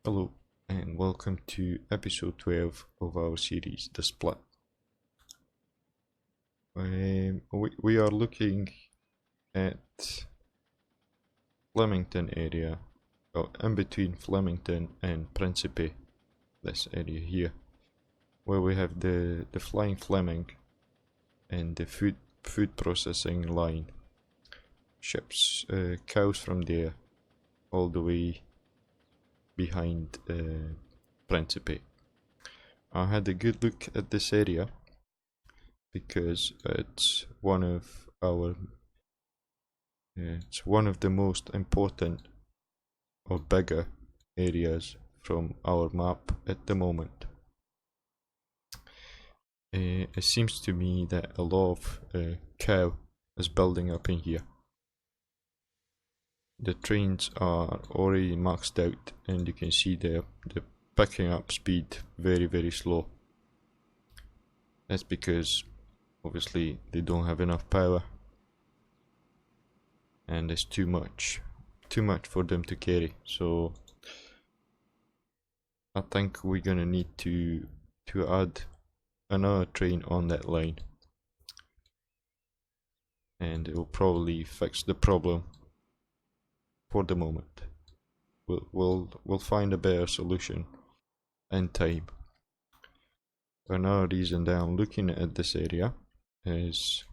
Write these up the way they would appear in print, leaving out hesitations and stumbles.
Hello, and welcome to episode 12 of our series, The Split. We are looking at Flemington area, or in between Flemington and Principe, this area here, where we have the Flying Fleming and the food processing line. Ships cows from there all the way behind Principe. I had a good look at this area because it's one of the most important or bigger areas from our map at the moment. It seems to me that a lot of cow is building up in here. The trains are already maxed out, and you can see they're picking up speed very slow. That's because obviously they don't have enough power, and it's too much for them to carry. So I think we're gonna need to add another train on that line, and it will probably fix the problem for the moment. We'll find a better solution in time. Another reason that I'm looking at this area is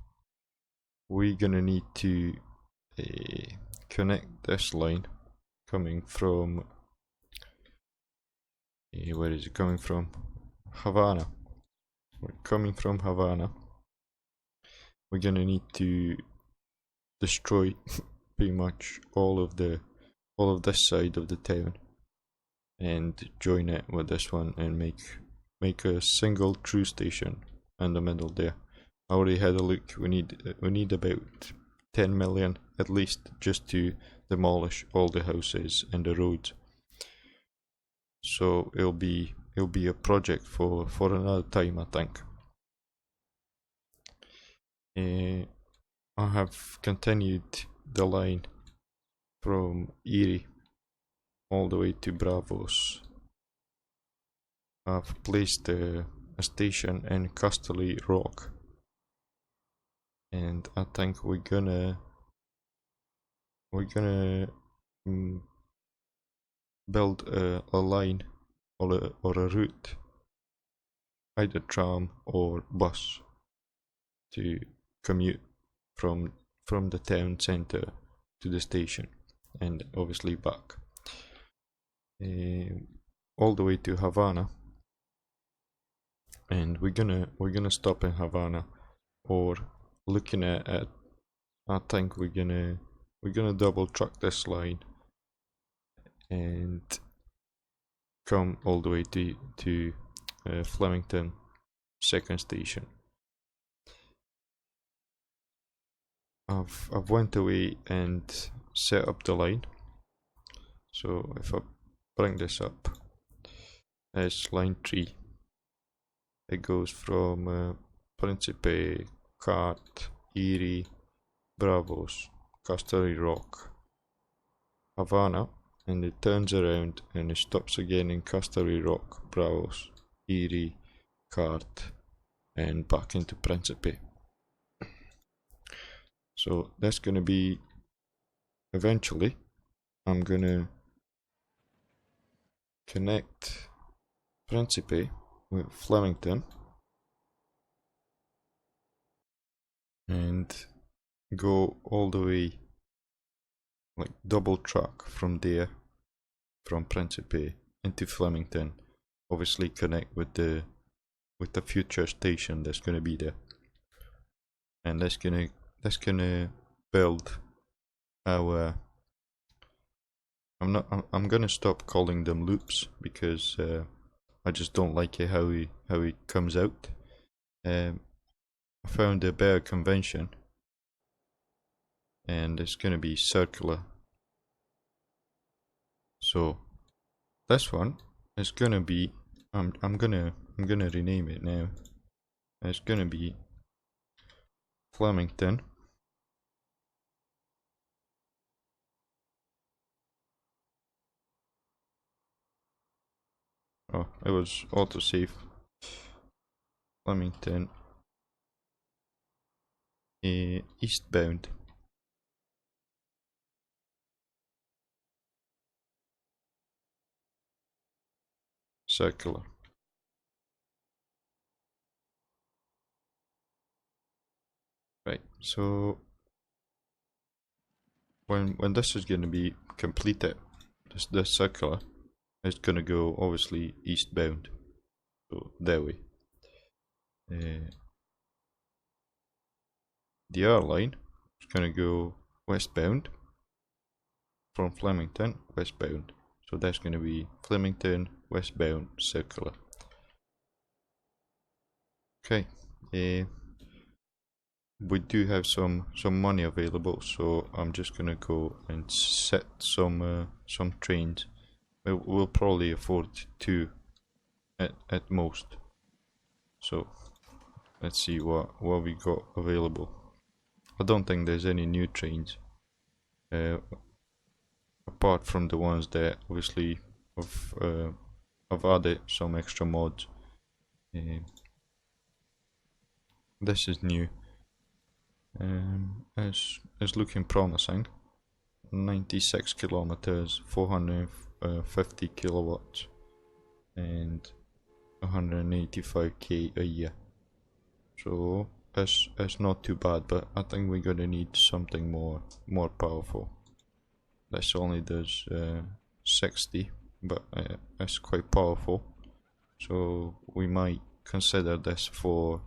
we're gonna need to connect this line coming from where is it coming from? Havana. Coming from Havana, we're gonna need to destroy pretty much all of this side of the town and join it with this one and make a single true station in the middle there. I already had a look. We need about 10 million at least just to demolish all the houses and the roads. So it'll be a project for another time, I think. I have continued the line from Erie all the way to Bravos. I've placed a station in Castle Rock, and I think we're gonna build a line or a route, either tram or bus, to commute from the town center to the station and obviously back all the way to Havana. And we're gonna stop in Havana, or looking at it, I think we're gonna double truck this line and come all the way to Flemington second station. I've went away and set up the line. So if I bring this up, it's line 3. It goes from Principe, Cart, Erie, Bravos, Castle Rock, Havana, and it turns around and it stops again in Castle Rock, Bravos, Erie, Cart, and back into Principe. So that's gonna be, eventually, I'm gonna connect Principe with Flemington and go all the way, like double track from there, from Principe into Flemington. Obviously connect with the future station that's gonna be there, and that's gonna build our. I'm gonna stop calling them loops because I just don't like it how he comes out. I found a better convention, and it's gonna be circular. So this one is gonna be, I'm gonna rename it now. It's gonna be Flemington Oh, it was autosave. Flemington. Eastbound. Circular. Right, so when this is going to be completed, this circular is going to go obviously eastbound, so that way. The other line is going to go westbound from Flemington, westbound. So that's going to be Flemington, westbound, circular. Okay. We do have some money available, so I'm just gonna go and set some trains. We'll probably afford two at most. So let's see what we got available. I don't think there's any new trains, apart from the ones that obviously have added some extra mods. This is new. It's looking promising. 96 kilometers, 450 kilowatts, and 185k a year. So it's not too bad, but I think we're gonna need something more powerful. This only does 60, but it's quite powerful. So we might consider this for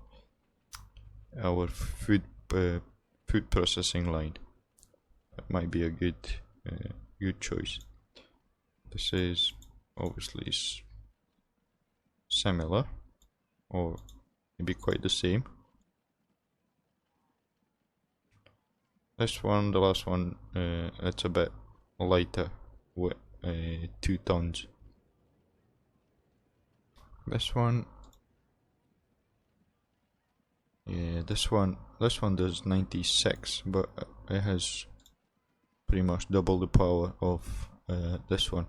our food processing line. That might be a good choice. This is obviously similar, or maybe quite the same. This one, the last one, it's a bit lighter with 2 tons. This one, yeah, this one does 96, but it has pretty much double the power of this one.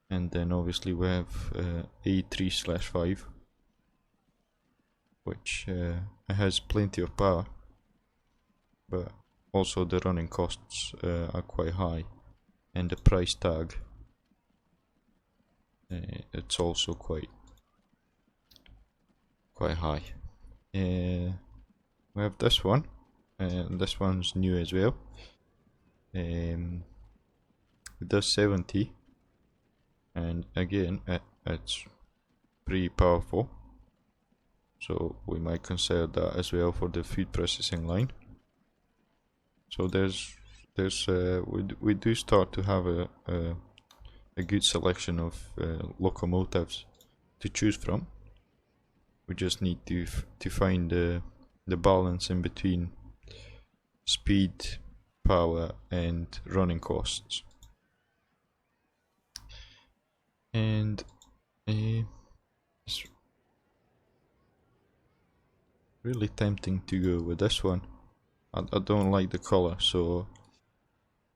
And then obviously we have A3/5, which has plenty of power, but also the running costs are quite high, and the price tag it's also quite high. We have this one, this one's new as well. It does 70, and again it's pretty powerful, so we might consider that as well for the food processing line. So we do start to have a good selection of locomotives to choose from. We just need to find the balance in between speed, power, and running costs. And it's really tempting to go with this one. I don't like the color, so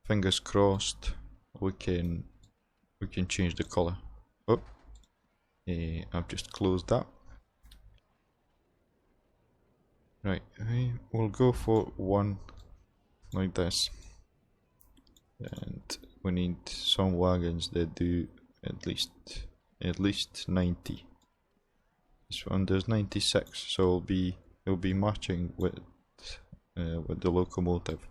fingers crossed we can change the color. Oh, I've just closed that. Right, we'll go for one like this, and we need some wagons that do at least 90. This one does 96, so it'll be matching with the locomotive.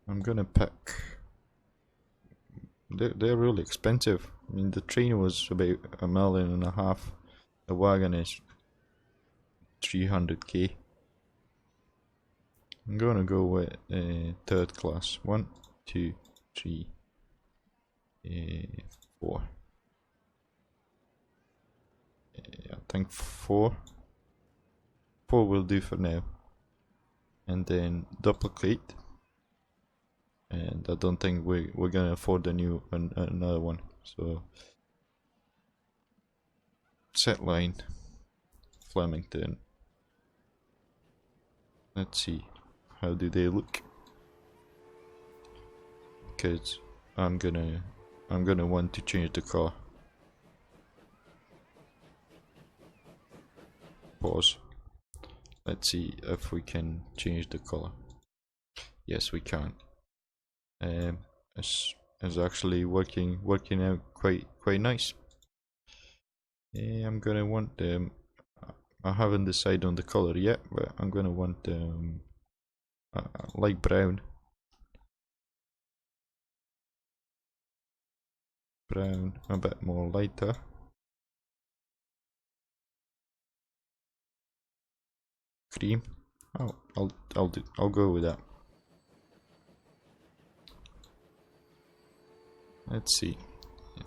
I'm gonna pick. They're really expensive. I mean, the train was about $1.5 million. The wagon is 300k. I'm gonna go with third class. 1, 2, 3, 4. I think 4 will do for now, and then duplicate. And I don't think we're gonna afford another one. So set line, Flemington. Let's see, how do they look? Because I'm gonna want to change the car. pause. Let's see if we can change the color. Yes, we can. It's actually working out quite nice. I'm gonna want them. I haven't decided on the color yet, but I'm gonna want them light brown. Brown, a bit more lighter. Cream. Oh, I'll go with that. Let's see.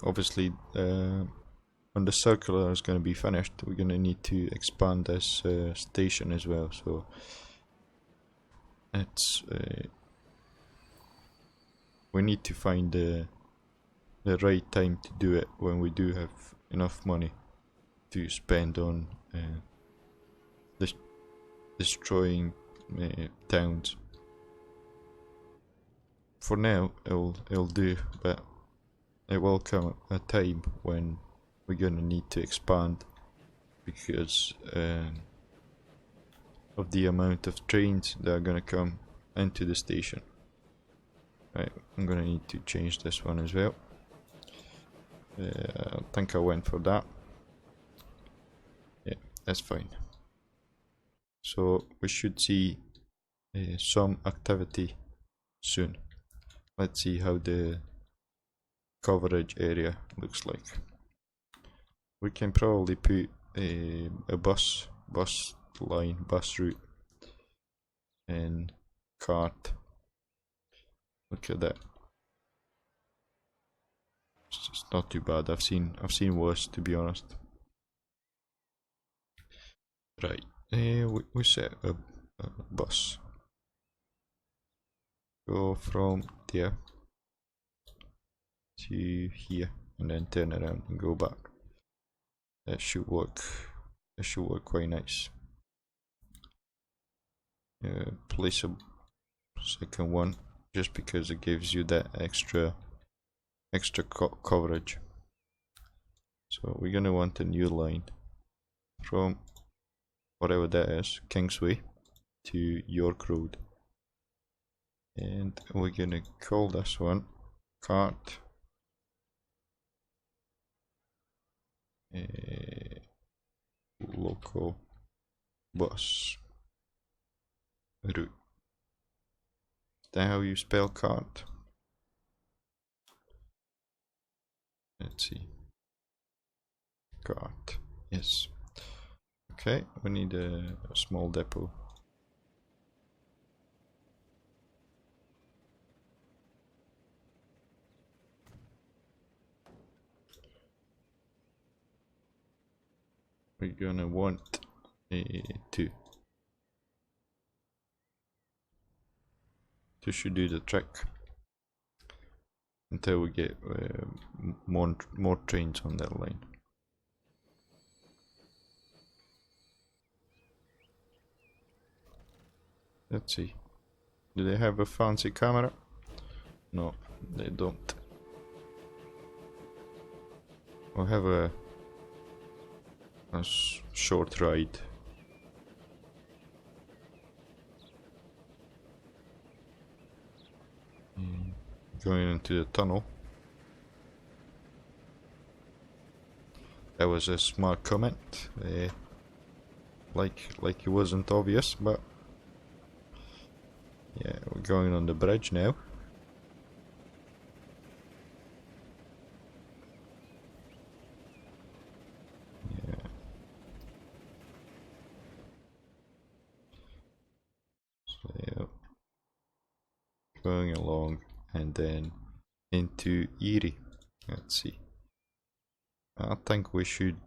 Obviously, when the circular is going to be finished, we're going to need to expand this station as well. So it's we need to find the right time to do it when we do have enough money to spend on destroying towns. For now, it'll do, but it will come a time when we're gonna need to expand because of the amount of trains that are gonna come into the station. Right, I'm gonna need to change this one as well. I think I went for that. Yeah, that's fine. So we should see some activity soon. Let's see how the coverage area looks like. We can probably put a bus route and cart. Look at that. It's not too bad. I've seen worse, to be honest. Right. We set a bus. Go from there to here and then turn around and go back. That should work. That should work quite nice. Place a second one just because it gives you that extra coverage. So we're gonna want a new line from whatever that is, Kingsway to York Road, and we're gonna call this one cart local bus route. Is that how you spell cart? Let's see. Cart. Yes. Okay, we need a small depot. We're gonna want two. Two should do the trick until we get more trains on that line. Let's see. Do they have a fancy camera? No, they don't. We'll have a short ride. Going into the tunnel. That was a smart comment. Like it wasn't obvious, but yeah, we're going on the bridge now. Yeah. So yeah, going along and then into Erie. Let's see. I think we should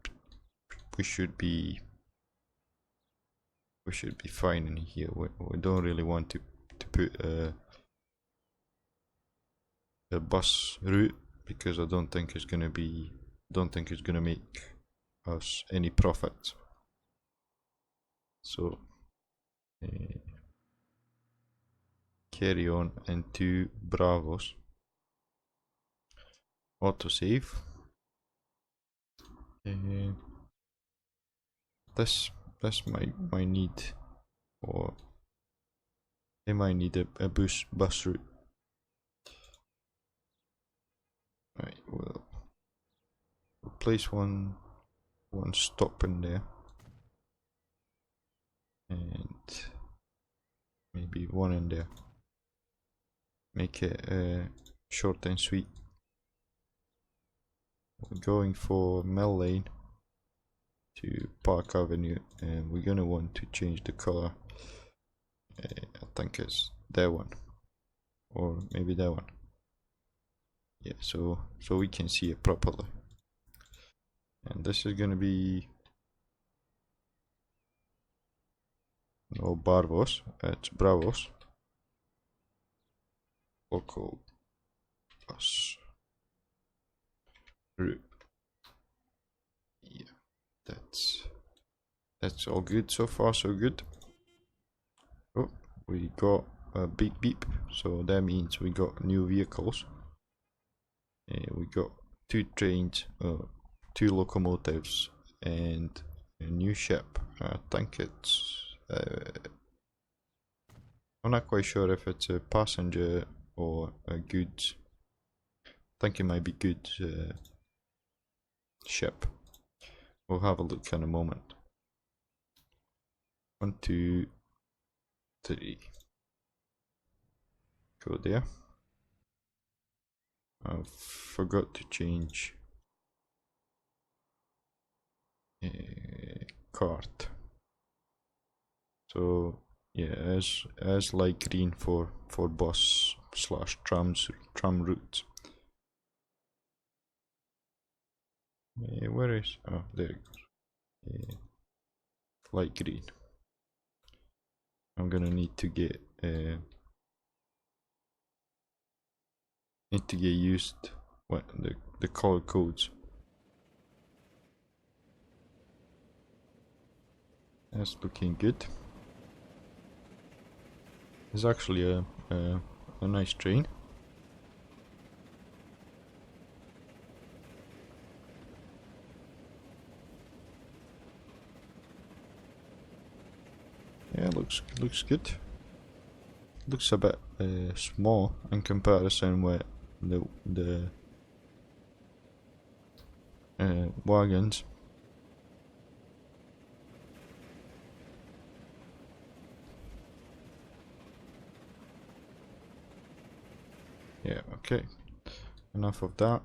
be fine in here. We don't really want to put a bus route because I don't think it's gonna make us any profit. So carry on into Bravos. Autosave. This this might need, or they might need a bus route. Right, we'll place one stop in there, and maybe one in there. Make it short and sweet. We're going for Mill Lane to Park Avenue, and we're gonna want to change the color. I think it's that one, or maybe that one. Yeah, so we can see it properly. And this is gonna be no Bravos, it's Bravos. Local bus route. Yeah, that's all good so far, so good. Oh, we got a beep beep, so that means we got new vehicles. We got 2 trains, 2 locomotives, and a new ship. I think it's I'm not quite sure if it's a passenger or a goods. I think it might be goods ship. We'll have a look in a moment. 1, 2, 3. Go there. I forgot to change cart. So yeah, as light green for bus / tram routes. Where is? Oh, there it goes. Light green. I'm gonna need to get used what the color codes. That's looking good. It's actually a nice train. Yeah, looks good. Looks a bit small in comparison with the wagons. Yeah, okay. Enough of that.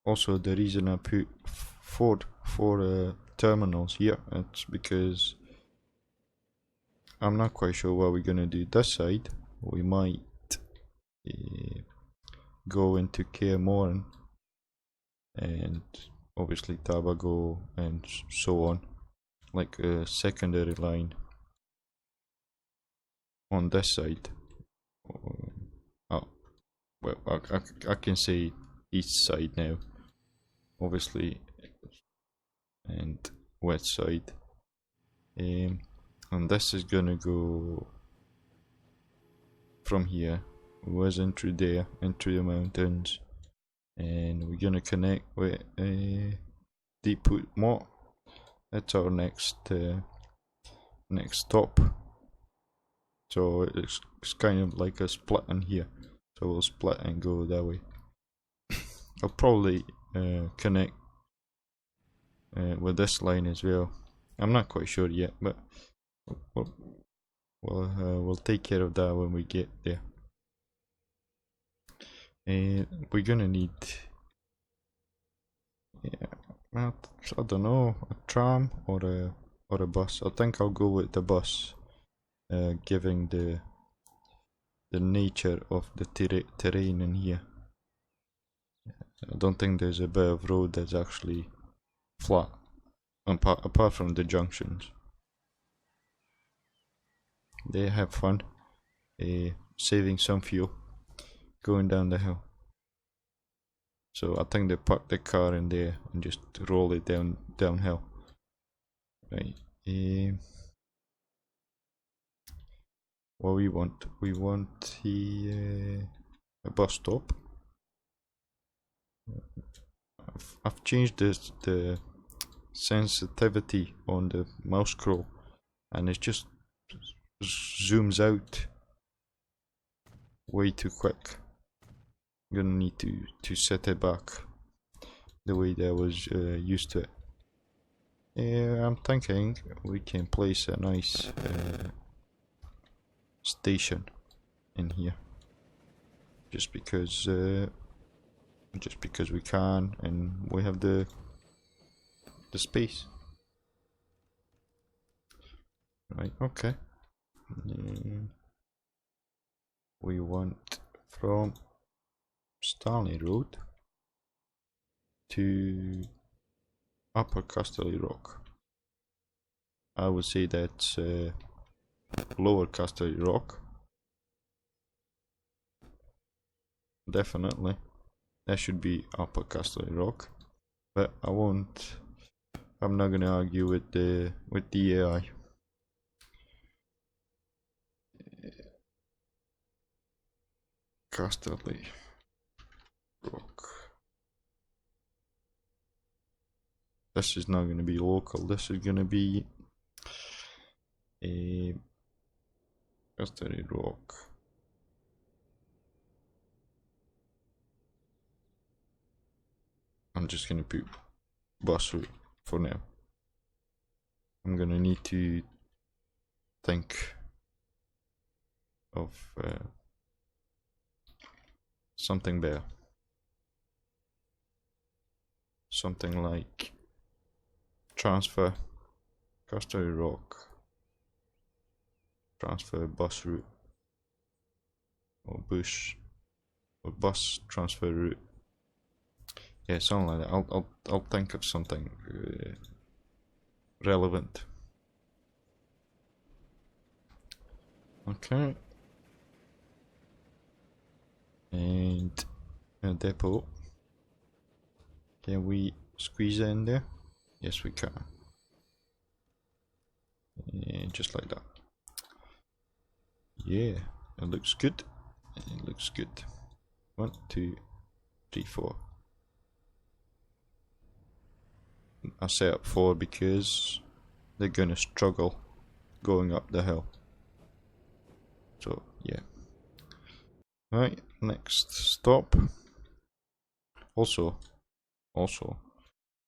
Also, the reason I put four terminals here, it's because I'm not quite sure what we're gonna do this side. We might go into KM and obviously Tabago and so on, like a secondary line on this side. Oh, well, I can say east side now, obviously, and west side. And this is gonna go from here, was into there, into the mountains, and we're gonna connect with Deepwood Moat. That's our next stop. So it's kind of like a split in here. So we'll split and go that way. I'll probably connect with this line as well. I'm not quite sure yet, but we'll take care of that when we get there. We're gonna need, I don't know, a tram or a bus. I think I'll go with the bus, given the nature of the terrain in here. I don't think there's a bit of road that's actually flat, apart from the junctions. They have fun saving some fuel going down the hill. So I think they park the car in there and just roll it downhill. Right. What we want a bus stop. I've changed the sensitivity on the mouse scroll, and it just zooms out way too quick. I'm gonna need to set it back the way that I was used to it. Yeah, I'm thinking we can place a nice station in here, just because we can, and we have the space. Right, okay. We want from Stanley Road to Upper Casterly Rock. I would say that's Lower Casterly Rock. Definitely. That should be Upper Casterly Rock. But I'm not gonna argue with the AI. Casterly Rock. This is not gonna be local. This is gonna be a Casterly Rock. I'm just gonna put bus route for now. I'm gonna need to think of something better. Something like transfer Casterly Rock, transfer bus route, or bus transfer route. Yeah, something like that. I'll think of something relevant. Okay. And a depot. Can we squeeze it in there? Yes, we can. And just like that. Yeah, it looks good. It looks good. 1, 2, 3, 4. I set up 4 because they're gonna struggle going up the hill. So yeah. Right, next stop. Also,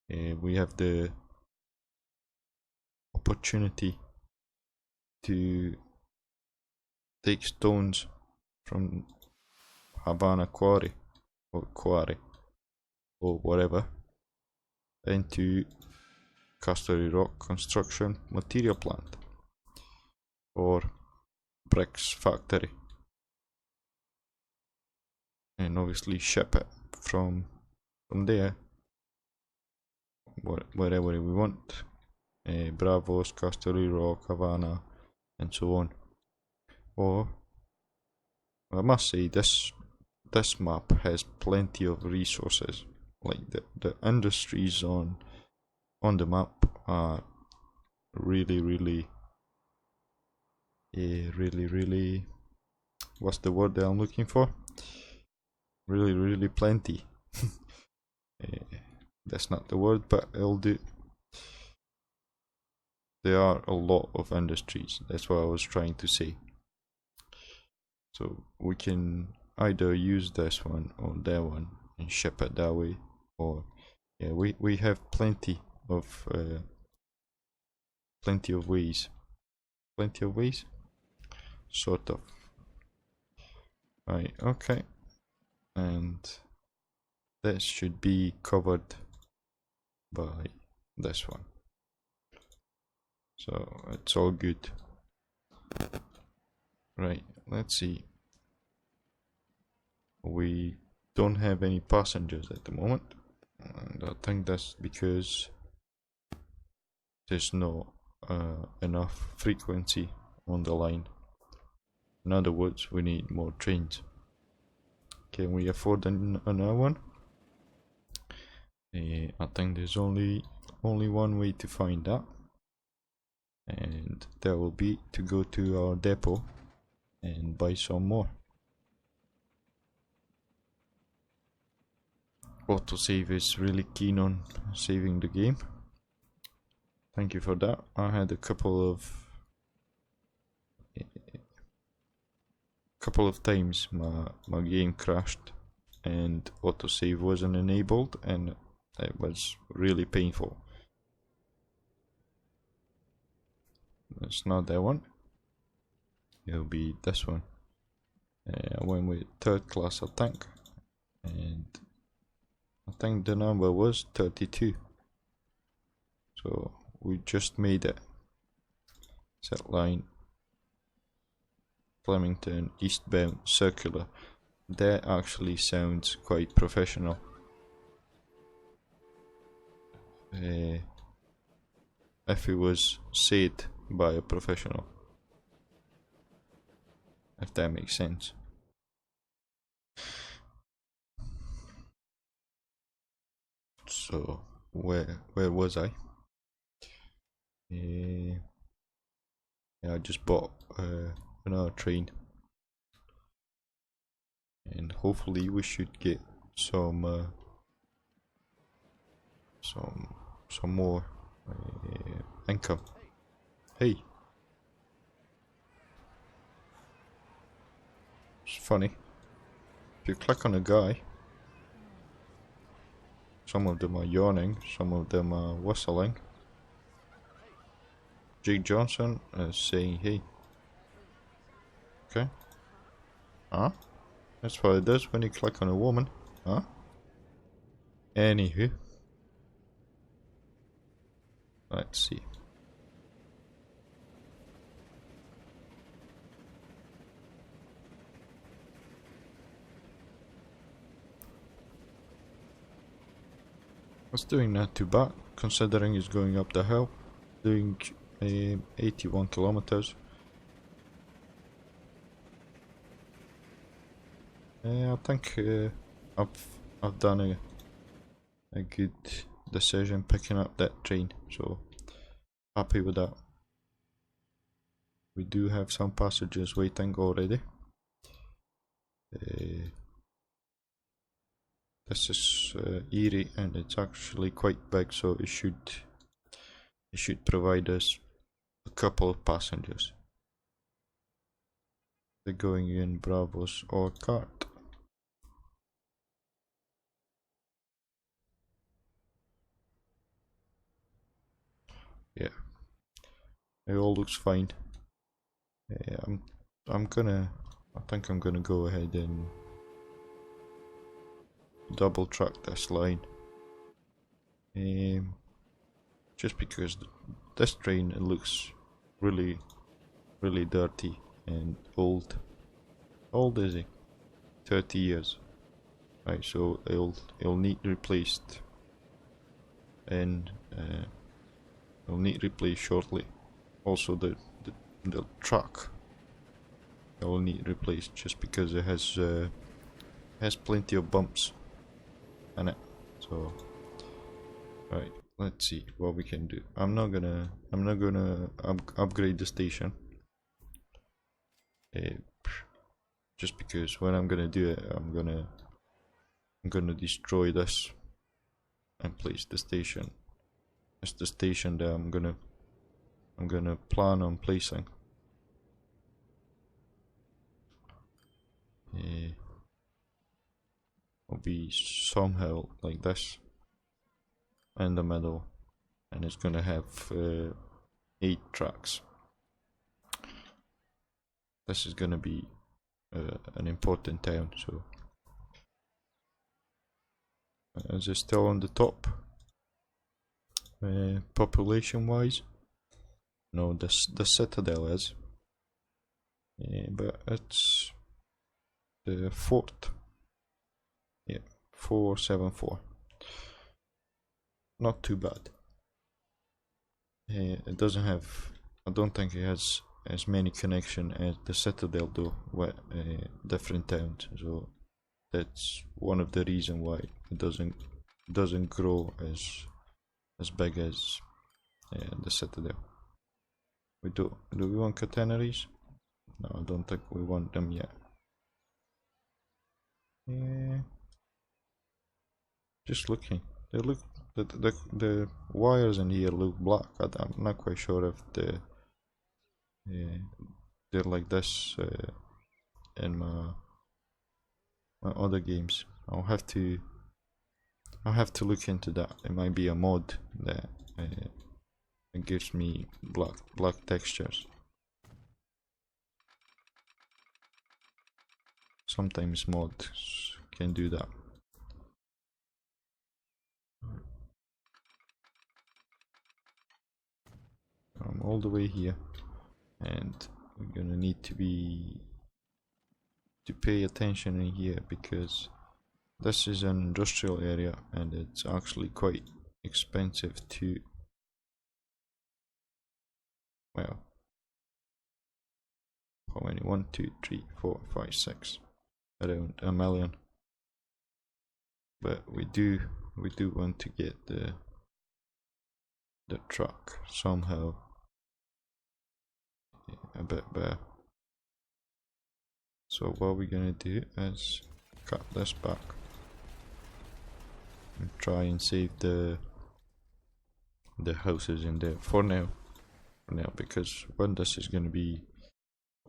we have the opportunity to take stones from Havana Quarry or whatever into Casterly Rock Construction Material Plant or Bricks Factory, and obviously ship it from there wherever we want. Bravos, Casterly Rock, Havana, and so on. Or I must say this map has plenty of resources. Like the industries on the map are really what's the word that I'm looking for? Really plenty. That's not the word, but it'll do. There are a lot of industries. That's what I was trying to say. So we can either use this one or that one and ship it that way, or yeah, we have plenty of ways. Plenty of ways, sort of. Right, okay, and this should be covered by this one, so it's all good. Right, let's see. We don't have any passengers at the moment, and I think that's because there's no enough frequency on the line. In other words, we need more trains. Can we afford another one? I think there's only one way to find that, and that will be to go to our depot and buy some more. Autosave is really keen on saving the game. Thank you for that. I had a couple of times my game crashed and autosave wasn't enabled, and it was really painful. It's not that one. It'll be this one. I went with third class, I think, and I think the number was 32. So we just made it. Set line Flemington eastbound circular. That actually sounds quite professional. If it was said by a professional, if that makes sense. So where was I? Yeah, I just bought another train, and hopefully we should get some more income. Hey, it's funny. If you click on a guy, some of them are yawning, some of them are whistling. Jake Johnson is saying hey. Okay. Huh? That's what it does when you click on a woman. Huh? Anywho. Let's see. It's doing not too bad, considering it's going up the hill. Doing 81 kilometers. I think I've done a good decision picking up that train, so happy with that. We do have some passengers waiting already. This is Erie, and it's actually quite big, so it should provide us a couple of passengers. They're going in Bravos or cart. Yeah, it all looks fine. I think I'm gonna go ahead and double track this line. Just because this train, it looks really dirty and old. Old is it? 30 years. Right, so it'll need replaced, and it'll need replaced shortly. Also the truck, it will need replaced just because it has plenty of bumps in it. So right, let's see what we can do. I'm not gonna upgrade the station, just because when I'm gonna do it, I'm gonna destroy this and place the station. It's the station that I'm gonna plan on placing. Will be somehow like this in the middle, and it's gonna have 8 tracks. This is gonna be an important town, so is it still on the top population wise? No, the citadel is, but it's the fort. Yeah, 474. Not too bad. It doesn't have, I don't think it has as many connection as the citadel do with different towns, so that's one of the reason why it doesn't grow as big as the citadel. Do we want catenaries? No, I don't think we want them yet. Yeah, just looking, they look the wires in here look black. I'm not quite sure if they're like this in my other games. I'll have to look into that. It might be a mod that it gives me black textures. Sometimes mods can do that. I'm all the way here, and we're gonna need to pay attention in here because this is an industrial area and it's actually quite expensive to, well, how many? 1, 2, 3, 4, 5, 6, around a million. But we do want to get the truck somehow a bit better. So what we're gonna do is cut this back and try and save the houses in there for now. Because when this is gonna be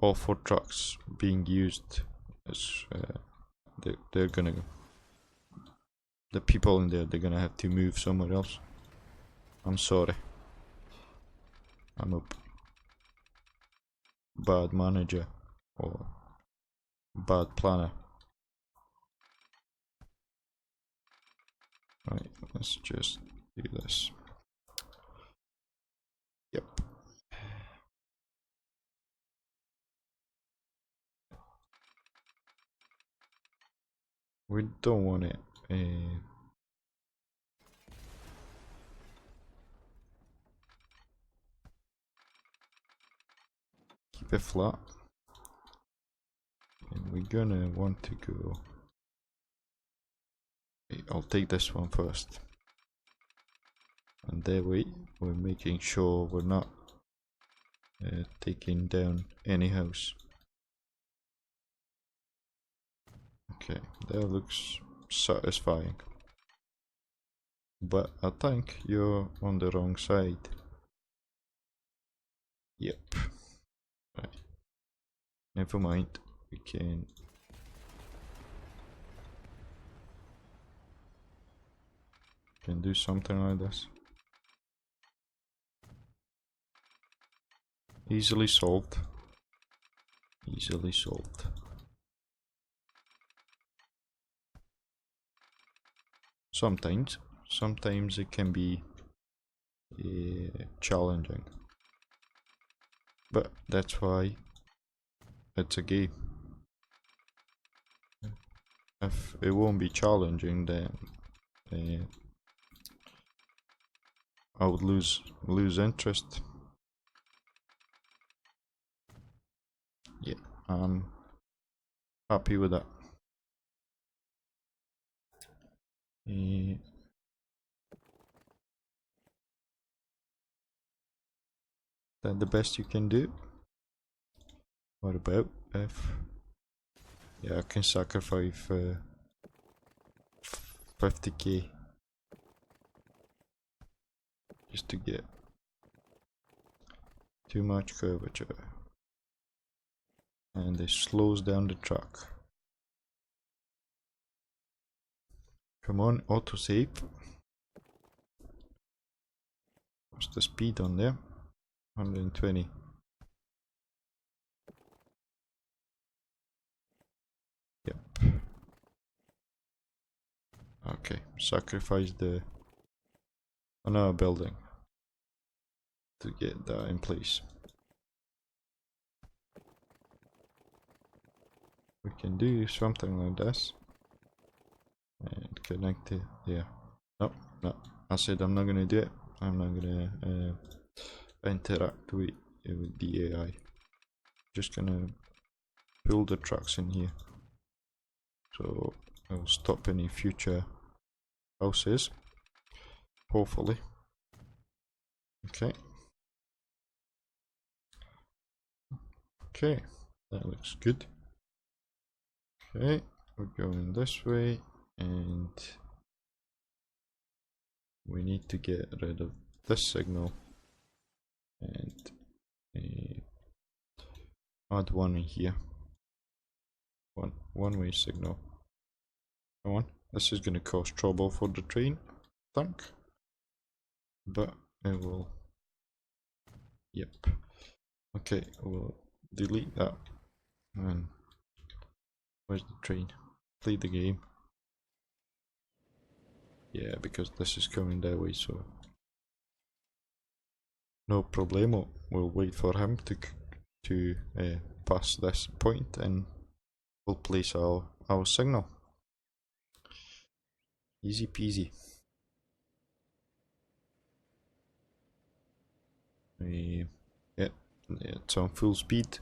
all 4 trucks being used, as they're gonna, the people in there, they're gonna have to move somewhere else. I'm sorry. I'm a bad manager or bad planner. Right, let's just do this. Yep. We don't want it. Keep it flat. And we're gonna want to go. I'll take this one first. And that way we're making sure we're not taking down any house. Okay, that looks satisfying. But I think you're on the wrong side. Yep. Right. Never mind. We can do something like this. Easily solved. Easily solved. Sometimes it can be challenging, but that's why it's a game. If it won't be challenging, then I would lose interest. Yeah, I'm happy with that. That the best you can do? What about if... Yeah, I can sacrifice 50k just to get too much curvature, and it slows down the truck. Come on, autosave. What's the speed on there? 120. Yep. Okay, sacrifice the another building to get that in place. We can do something like this and connect it. Yeah. No. I said I'm not gonna do it. I'm not gonna interact with the AI. Just gonna pull the trucks in here, so I'll stop any future houses, hopefully. Okay, that looks good. Okay, we're going this way, and we need to get rid of this signal and add one in here. One-way signal. Come on, this is going to cause trouble for the train, I think, but it will. Yep. Okay, we'll delete that. And where's the train? Play the game. Yeah, because this is coming that way, so no problemo. We'll wait for him to pass this point, and we'll place our signal. Easy peasy. Yeah, it's on full speed,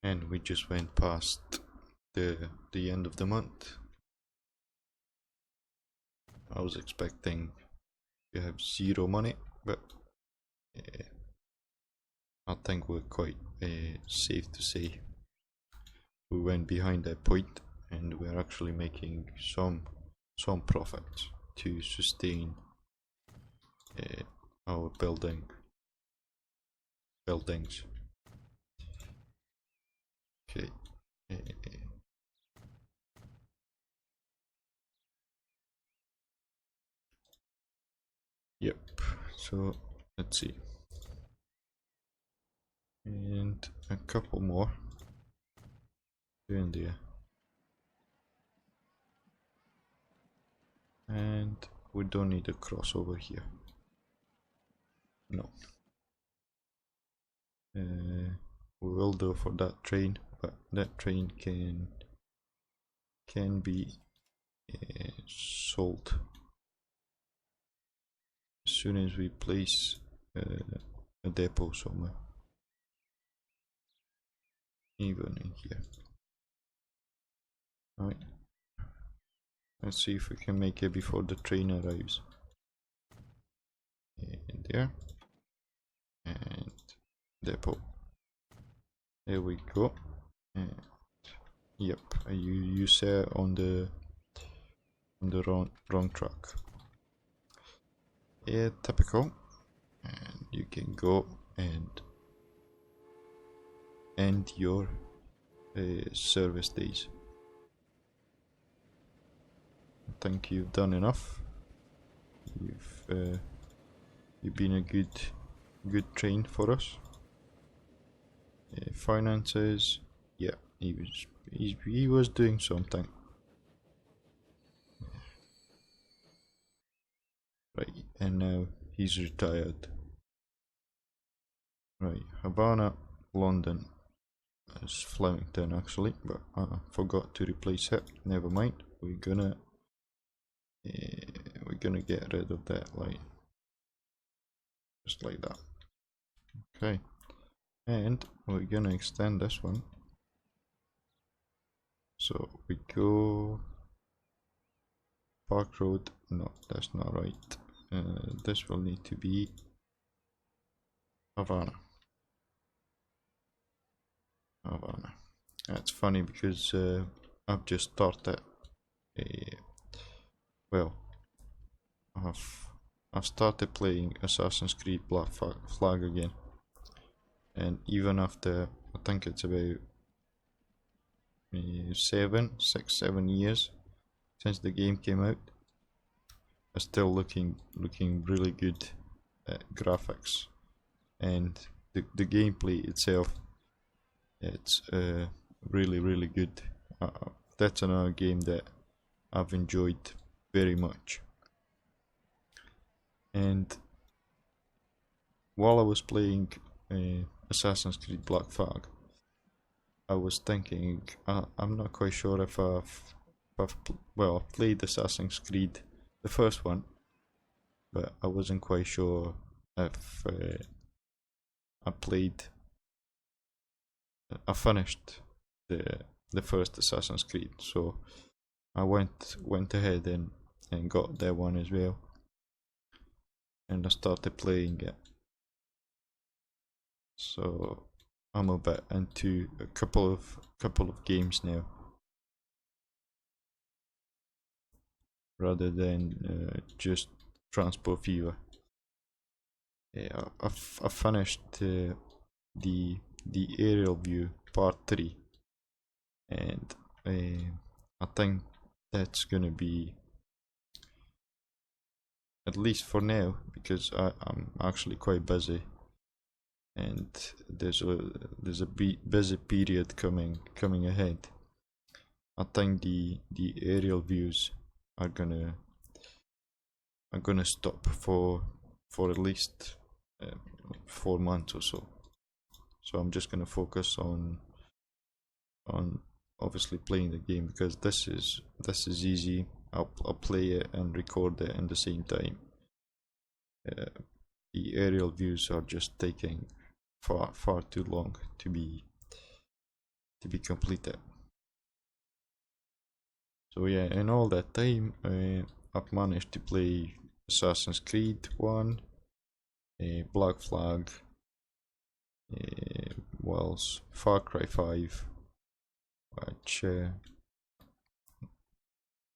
and we just went past the end of the month. I was expecting to have zero money, but I think we're quite safe to say we went behind that point, and we're actually making some profit to sustain our buildings. Okay. Yep. So let's see, and a couple more here and there, and we don't need a crossover here. No. We will do for that train, but that train can be sold as soon as we place a depot somewhere, even in here. Alright, let's see if we can make it before the train arrives. In there, and depot. There we go. And yep, you set on the wrong track. Yeah, typical. And you can go and end your service days. I think you've done enough. You've been a good train for us. Finances, yeah, he was doing something. Right, and now he's retired. Right, Havana, London is Flemington actually, but I forgot to replace it. Never mind. We're gonna get rid of that line, just like that. Okay, and we're gonna extend this one. So we go Park Road. No, that's not right. This will need to be Havana. That's funny because I've just started. Well, I've started playing Assassin's Creed Black Flag again, and even after I think it's about 7 years since the game came out, it's still looking really good graphics, and the gameplay itself, it's really good. That's another game that I've enjoyed very much. And while I was playing Assassin's Creed Black Flag, I was thinking, I'm not quite sure if I've played Assassin's Creed, the first one, but I wasn't quite sure if I finished the first Assassin's Creed, so I went ahead and got that one as well, and I started playing it. So I'm a bit into a couple of games now. rather than just transport fever. Yeah, I finished the aerial view part 3, and I think that's gonna be, at least for now, because I'm actually quite busy, and there's a busy period coming ahead. I think the aerial views are gonna stop for at least 4 months or so. So I'm just gonna focus on obviously playing the game, because this is easy. I'll play it and record it in the same time. The aerial views are just taking far too long to be completed. So yeah, in all that time, I've managed to play Assassin's Creed 1, Black Flag, Far Cry 5, which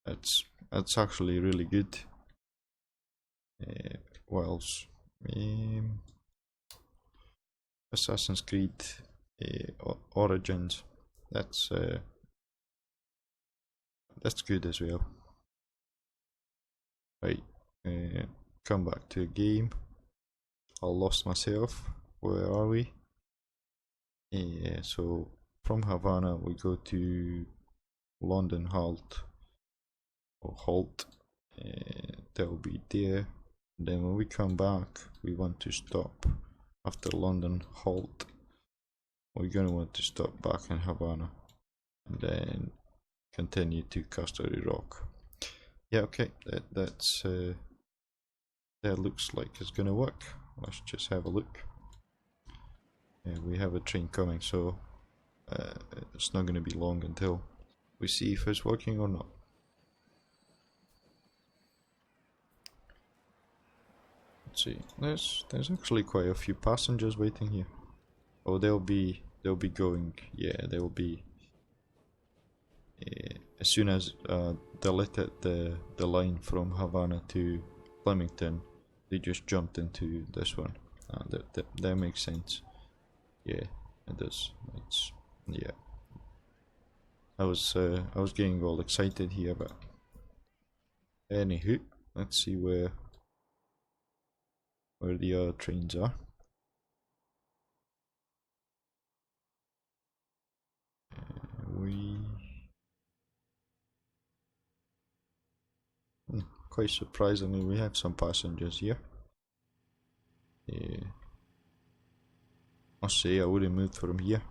it's actually really good. Whilst Assassin's Creed Origins, that's good as well. Right, come back to the game. I lost myself. Where are we? So from Havana we go to London Halt, or Halt. That will be there. And then when we come back, we want to stop after London Halt. We're gonna want to stop back in Havana, and then continue to Castle Rock. Yeah, okay, that looks like it's gonna work. Let's just have a look. We have a train coming, so it's not gonna be long until we see if it's working or not. Let's see. There's actually quite a few passengers waiting here. Oh, they'll be going. Yeah, they'll be. As soon as they lit it, the line from Havana to Flemington, they just jumped into this one. That makes sense. Yeah, it does. Yeah. I was getting all excited here, but anywho, let's see where the other trains are. Quite surprisingly, we have some passengers here. I'll say I wouldn't move from here.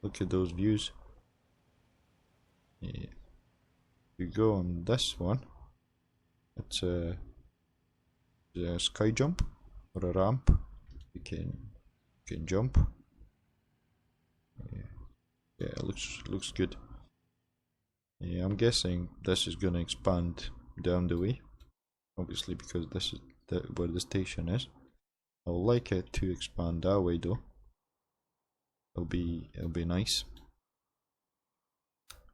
Look at those views. We go on this one. It's a sky jump or a ramp. You can jump. Yeah, it looks good. Yeah, I'm guessing this is gonna expand down the way, obviously, because this is where the station is. I would like it to expand that way though. It'll be nice.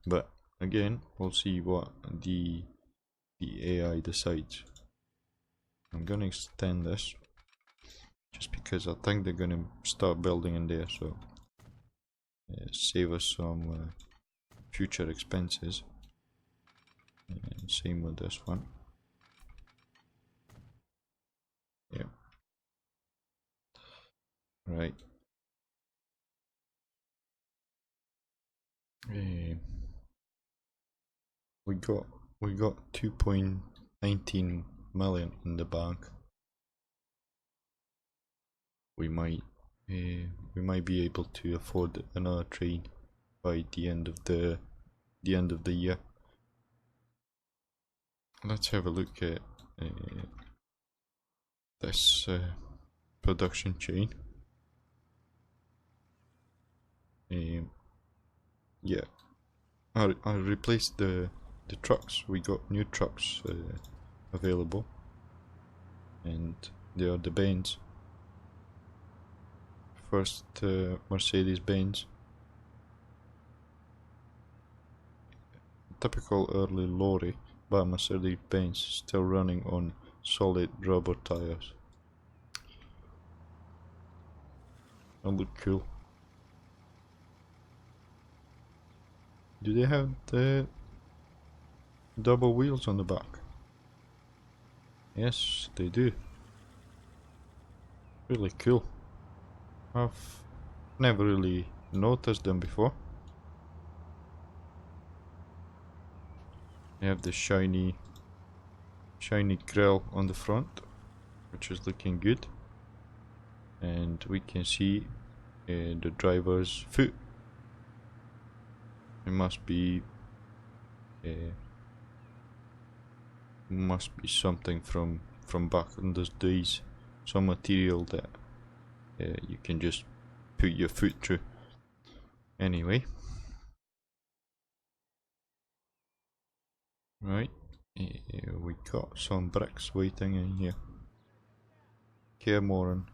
But again, we'll see what the AI decides. I'm gonna extend this just because I think they're gonna start building in there, so save us some future expenses. And same with this one. Yeah. Right. We got 2.19 million in the bank. We might be able to afford another train by the end of the year. Let's have a look at this production chain. Yeah, I replaced the trucks. We got new trucks available, and they are the Benz. First Mercedes-Benz, typical early lorry, by Mercedes-Benz, still running on solid rubber tires. That look cool. Do they have the double wheels on the back? Yes, they do. Really cool. I've never really noticed them before. They have the shiny grille on the front, which is looking good, and we can see the driver's foot. It must be something from back in those days, some material that you can just put your foot through. Anyway, right, we got some bricks waiting in here. Cairmoran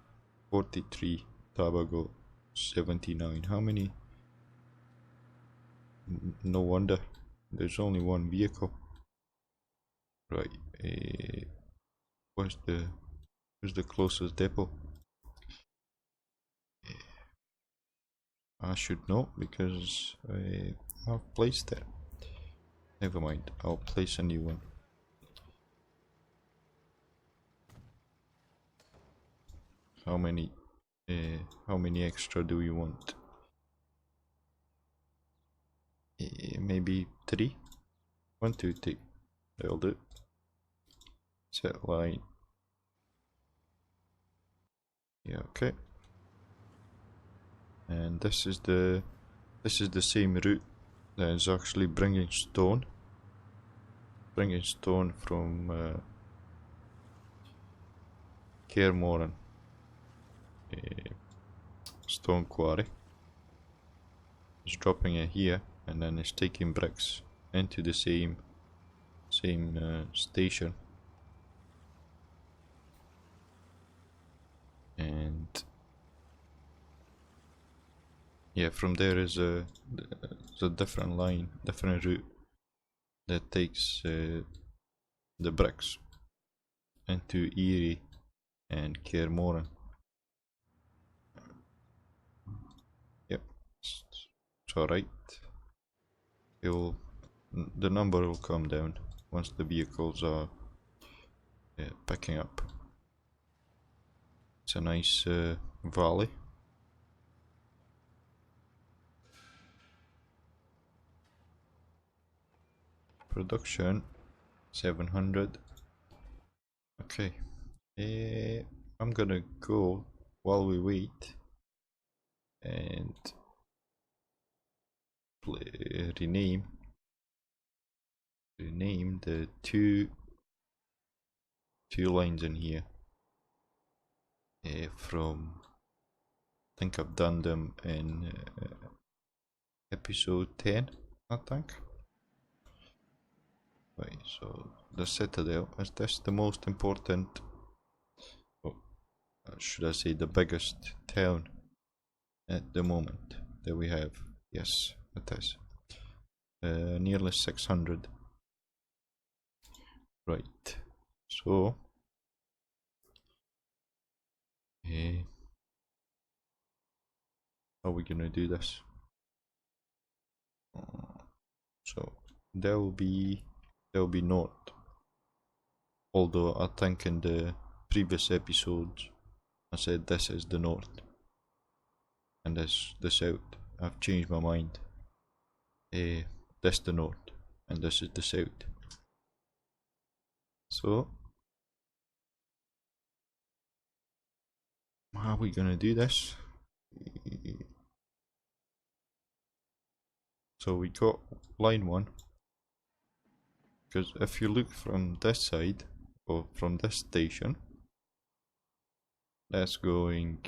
43, Tabago 79. How many? No wonder there's only one vehicle. Right, where's the closest depot? I should know because I've placed it. Never mind, I'll place a new one. How many extra do you want? Maybe 3? 1, 2, 3. That'll do. Set line. Yeah, okay. And this is the same route that is actually bringing stone from Cairmoran stone quarry. It's dropping it here, and then it's taking bricks into the same station, and yeah, from there is a different line, different route that takes the bricks into Erie and Cairmoran. Yep, it's alright. The number will come down once the vehicles are picking up. It's a nice valley. Production 700. Okay, I'm gonna go while we wait and rename the two lines in here from, I think I've done them in episode 10, I think. Right, so the Citadel, is this the most important, or should I say the biggest town at the moment that we have? Yes, it is. Nearly 600. Right, so how are we gonna do this? So there will be north, although I think in the previous episodes I said this is the north and this the south. I've changed my mind. This the north and this is the south. So how are we gonna do this? So we got line 1, because if you look from this side, or from this station, that's going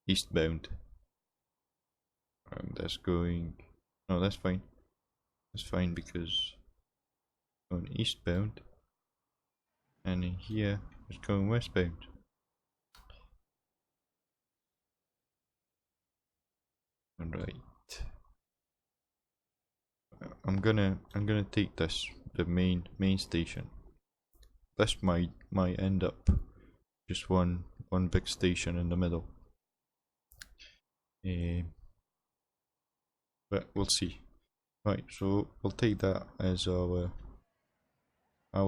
eastbound, and that's going, no, that's fine, because going eastbound, and in here it's going westbound. Right, I'm gonna take this the main station. This might end up just one big station in the middle. But we'll see. Right, so we'll take that as our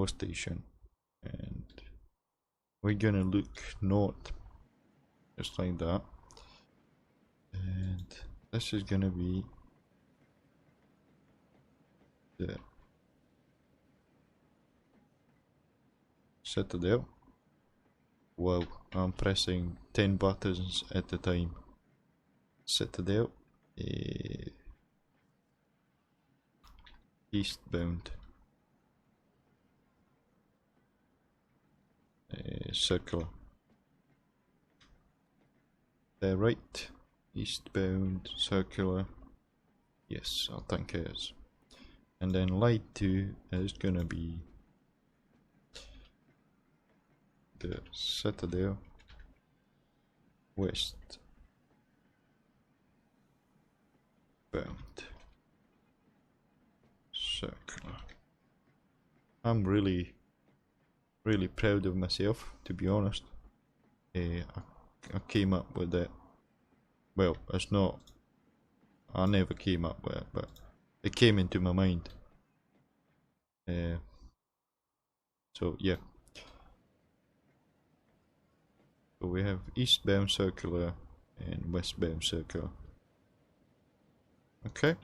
station, and we're gonna look north, just like that. And this is gonna be the citadel. Wow, I'm pressing 10 buttons at a time. Citadel. Eastbound. Circular. Right. Eastbound, circular. Yes, I think it is. And then light 2 is gonna be the citadel west bound circular. I'm really proud of myself, to be honest. I came up with it. Well, it's not, I never came up with it, but it came into my mind. So yeah. So we have eastbound circular and westbound circular. Okay.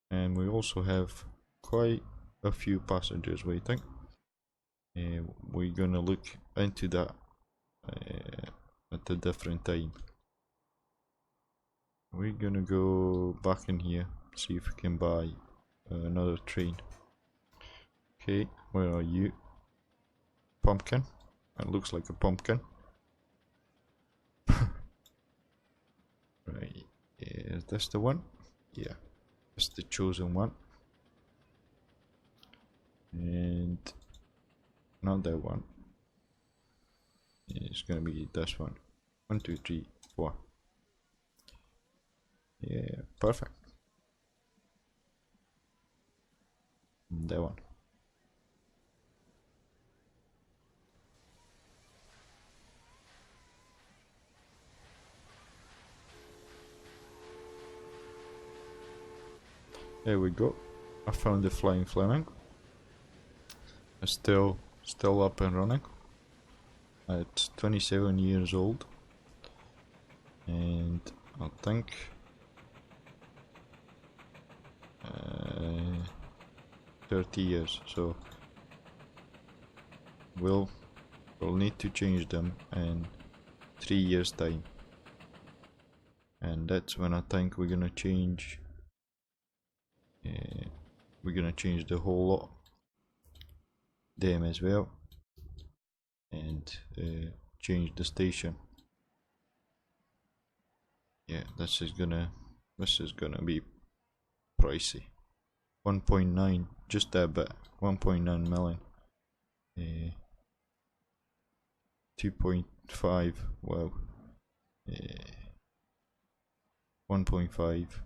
And we also have quite a few passengers waiting. We're gonna look into that at a different time. We're gonna go back in here, see if we can buy another train. Okay, where are you? Pumpkin. It looks like a pumpkin. Right, is this the one? Yeah, it's the chosen one. And not that one. It's gonna be this one. 1, 2, 3, 4. Yeah, perfect. That one. There we go. I found the flying flamingo. It's still up and running. It's 27 years old, and I think 30 years. So we'll need to change them in 3 years time, and that's when I think we're gonna change. We're gonna change the whole lot, them as well, and change the station. Yeah, this is gonna be pricey. 1.9, just that bit. 1.9 million. 2.5. Wow. 1.5.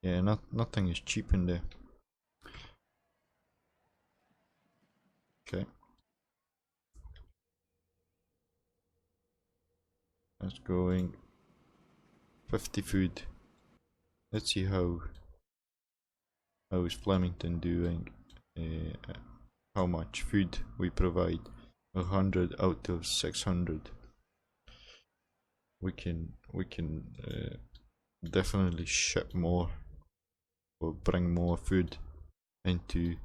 Yeah, nothing is cheap in there. Okay. That's going 50 food. Let's see how is Flemington doing. How much food we provide. 100 out of 600. We can definitely ship more or bring more food into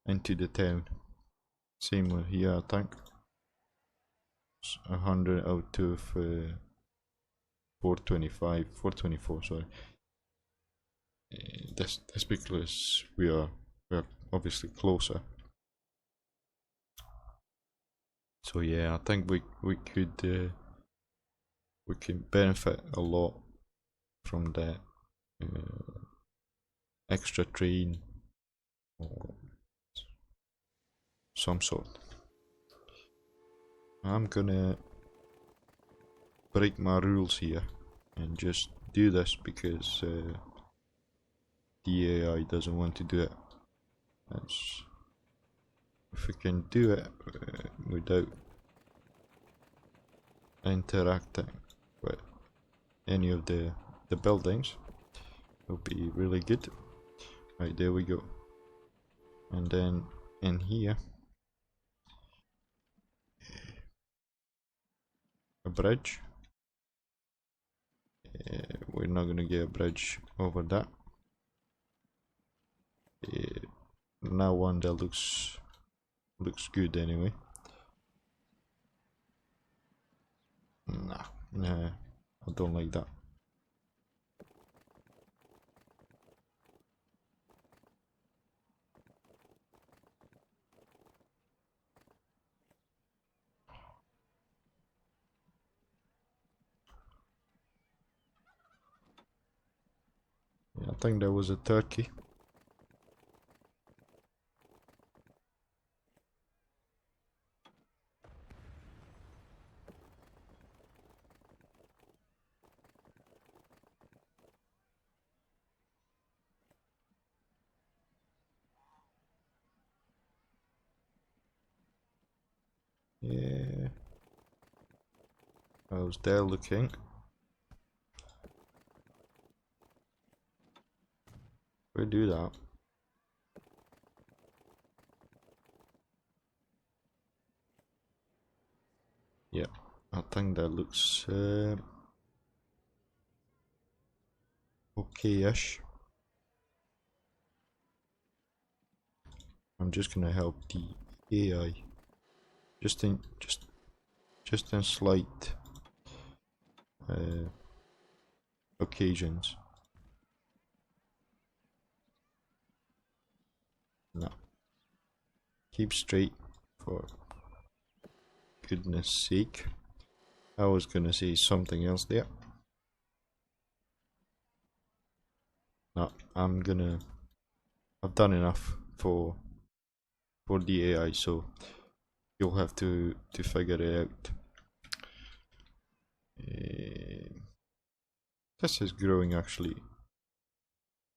the town. Same with here, I think. 100 out of 424, sorry. That's because we are obviously closer. So yeah, I think we could we can benefit a lot from that extra train or some sort. I'm gonna break my rules here and just do this because the AI doesn't want to do it. That's, if we can do it without interacting with any of the buildings, it'll be really good. Right, there we go. And then in here, a bridge. We're not gonna get a bridge over that. Now one that looks good anyway. Nah, I don't like that. Yeah, I think that was a turkey. Yeah, I was there looking. We do that. Yeah, I think that looks okay-ish. I'm just gonna help the AI, just in slight occasions. No, keep straight, for goodness sake. I was gonna say something else there. No, I've done enough for the AI, so you'll have to figure it out. This is growing actually.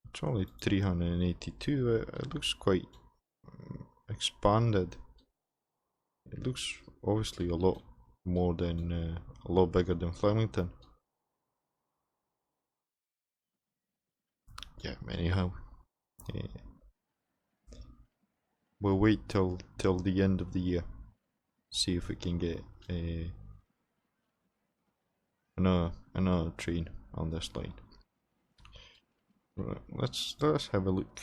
It's only 382. It looks quite expanded. It looks obviously a lot more than a lot bigger than Flemington. Yeah, anyhow, we'll wait till the end of the year, see if we can get another train on this line. Right, let's have a look.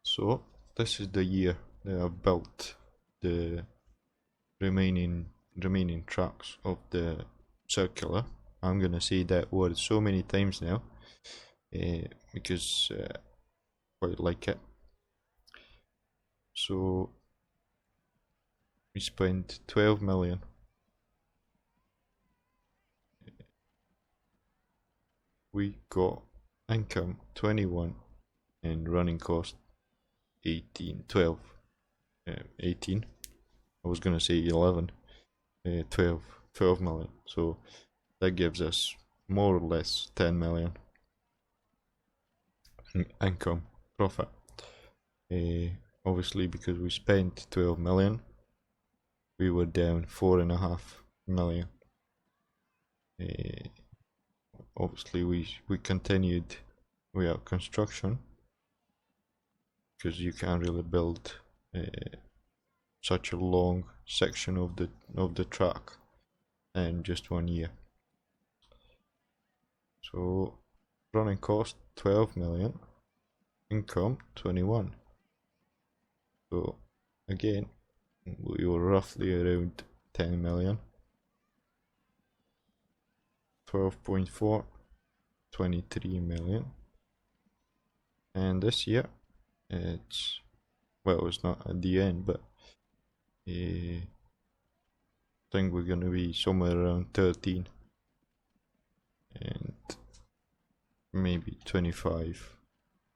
So this is the year that I've built the remaining tracks of the circular. I'm gonna say that word so many times now because I quite like it. So we spent 12 million. We got income 21 and running cost 18, 12, 18. I was gonna say 11, 12 million. So that gives us more or less 10 million income profit. Obviously, because we spent 12 million, we were down 4.5 million. Obviously, we continued with our construction because you can't really build such a long section of the track in just 1 year. So running cost 12 million, income 21. So again, we were roughly around 10 million. 12.4, 23 million. And this year, it's, well, it's not at the end, but I think we're gonna be somewhere around 13 and maybe 25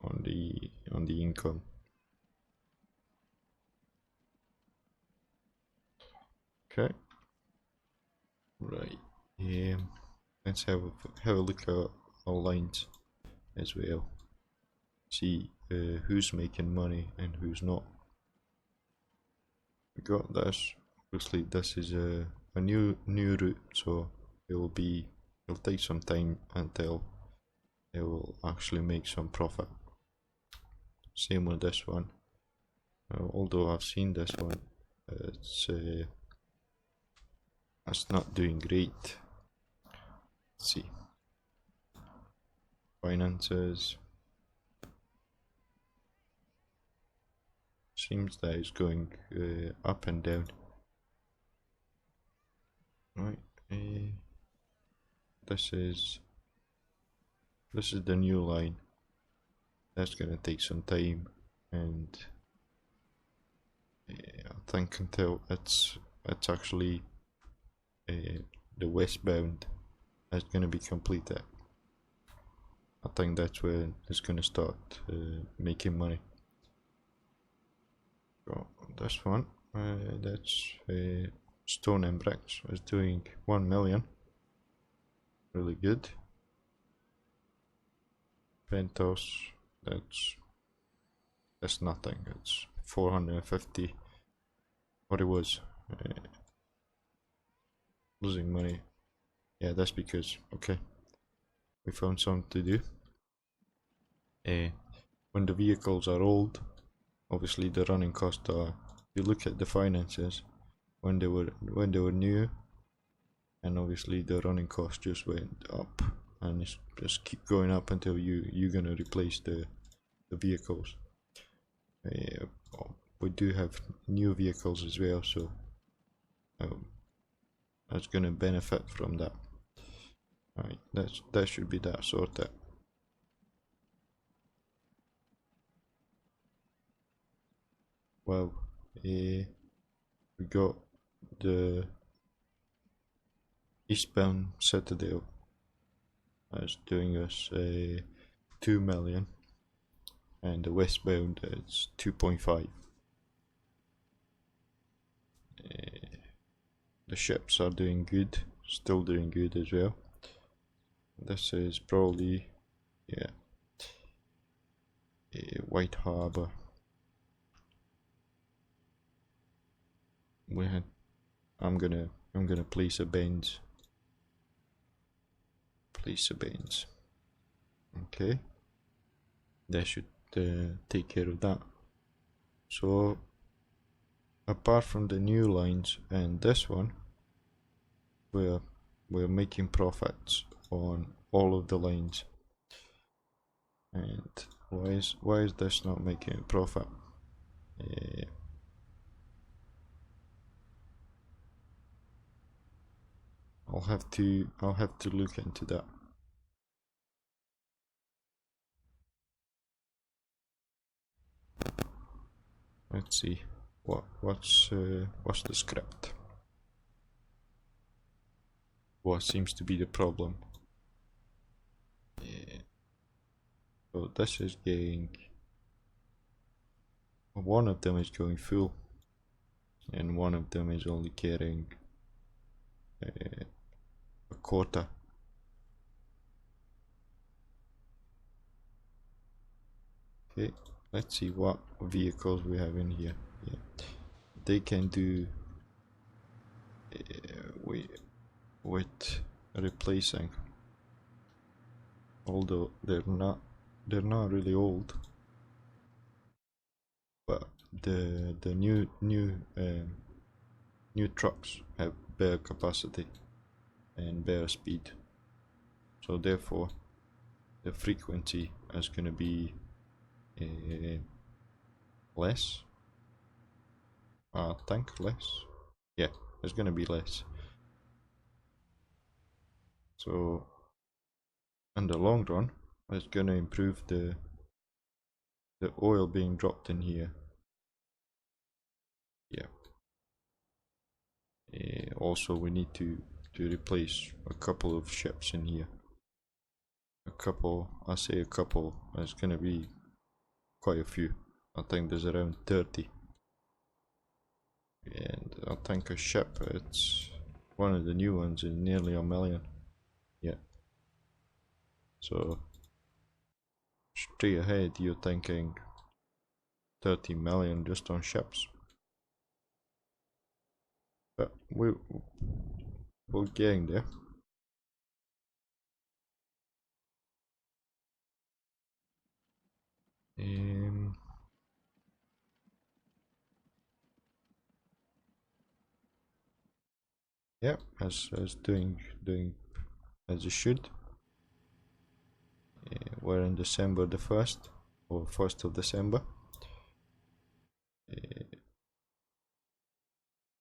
on the income. Okay, right. Let's have a look at our lines as well. see who's making money and who's not. We got this. Obviously, this is a new route, so it'll take some time until it will actually make some profit. Same with this one. Although I've seen this one, it's not doing great. Let's see. Finances. Seems that it's going up and down. Right. This is the new line. That's gonna take some time, and I think until it's actually the westbound is gonna be completed. I think that's where it's gonna start making money. So this one, that's stone and bricks, is doing 1 million. Really good. Pentos, that's nothing. It's 450. What it was, losing money. Yeah, that's because we found something to do. When the vehicles are old, obviously the running costs are. You look at the finances when they were new, and obviously the running cost just went up, and it's just keep going up until you're gonna replace the vehicles. We do have new vehicles as well, so that's gonna benefit from that. Alright, that should be that sorted. Well, we got the eastbound Citadel that's doing us 2 million, and the westbound is 2.5. The ships are doing good, still doing good as well. This is probably, yeah, White Harbour. I'm gonna place a Benz. Okay, that should take care of that. So apart from the new lines and this one, we're making profits on all of the lines. And why is this not making a profit? I'll have to look into that. Let's see what's the script. What seems to be the problem? So this is getting, one of them is going full, and one of them is only carrying a quarter. Okay, let's see what vehicles we have in here. Yeah, they can do with replacing, although they're not really old, but the new trucks have better capacity and better speed, so therefore the frequency is going to be less. I think less. Yeah, it's going to be less. So in the long run, it's going to improve the oil being dropped in here. Yeah. Also, we need to replace a couple of ships in here. I say a couple, it's going to be quite a few. I think there's around 30. And I think a ship, it's one of the new ones, is nearly 1 million. Yeah. So straight ahead you're thinking 30 million just on ships. But we're getting there. Yeah, as doing as it should. We're in December the 1st, or 1st of December.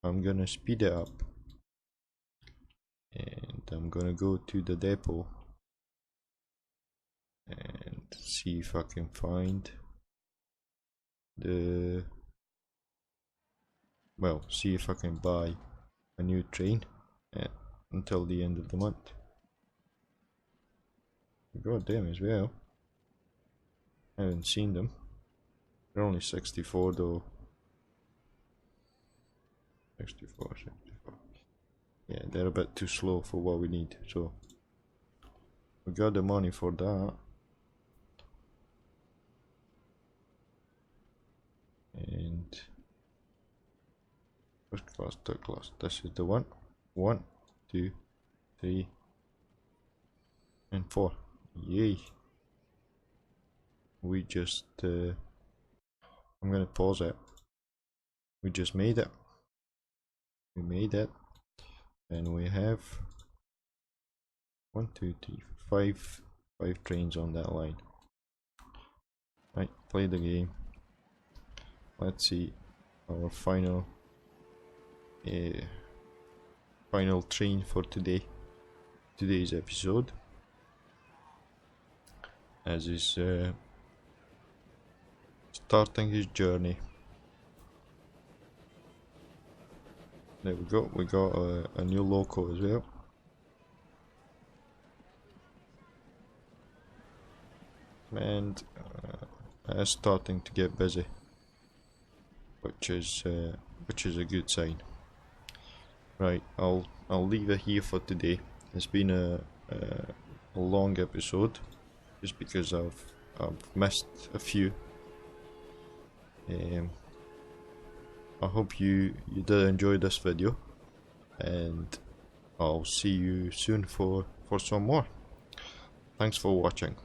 I'm gonna speed it up, and I'm gonna go to the depot and see if I can find see if I can buy a new train until the end of the month. God damn as well. I haven't seen them. They're only 64 though. 64. Yeah, they're a bit too slow for what we need, so we got the money for that. And first class, third class. This is the one. 1, 2, 3, and 4. Yay! We just I'm gonna pause it. We just made it. We made it, and we have 1, 2, 3, 5 trains on that line. Right, play the game. Let's see our final train for today's episode, as is starting his journey. There we go. We got a new loco as well. And it's starting to get busy, which is a good sign. Right, I'll leave it here for today. It's been a long episode, just because I've missed a few. I hope you did enjoy this video, and I'll see you soon for some more. Thanks for watching.